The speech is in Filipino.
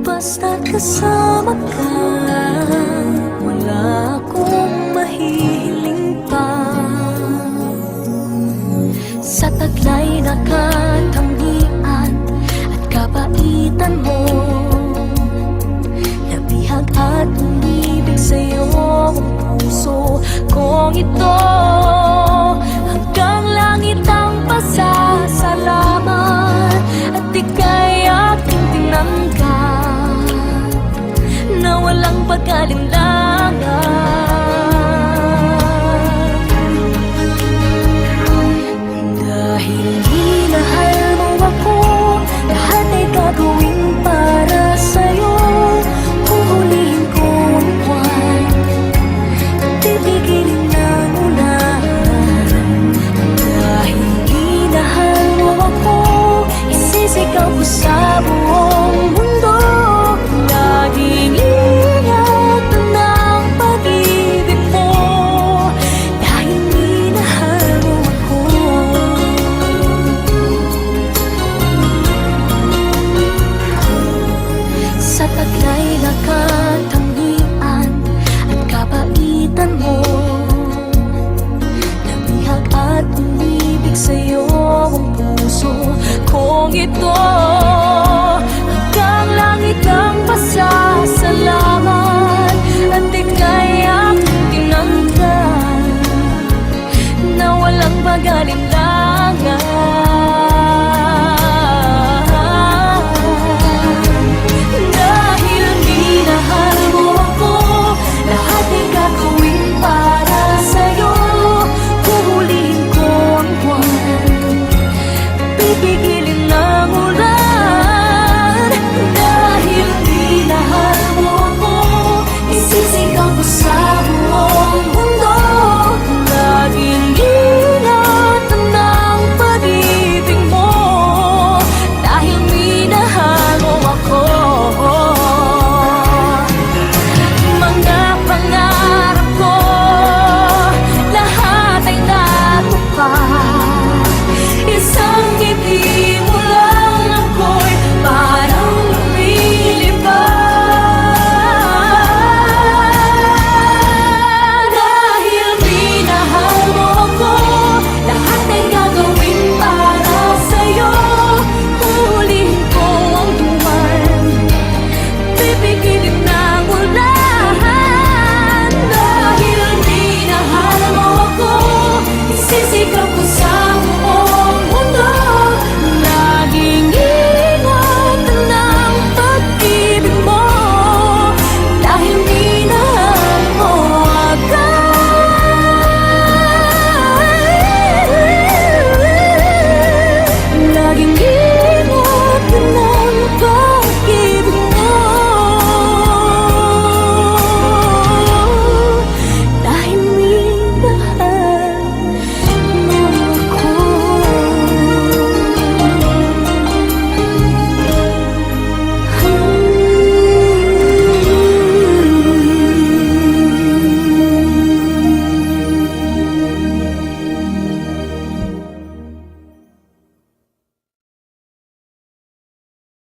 Basta't kasama ka, wala akong mahihiling pa. Sa taglay na katangian at kabaitan mo, nabihag at umibig sa'yo ang puso kong ito. Hanggang langit ang pasasalamat at ika'y aking tinanggap na walang pag-alinlangan. Dahil minahal mo ako, lahat ay gagawin para sa'yo. Huhulihin ko ang buwan, titigilin ng ulan. Dahil minahal mo ako, isisigaw ko sa buong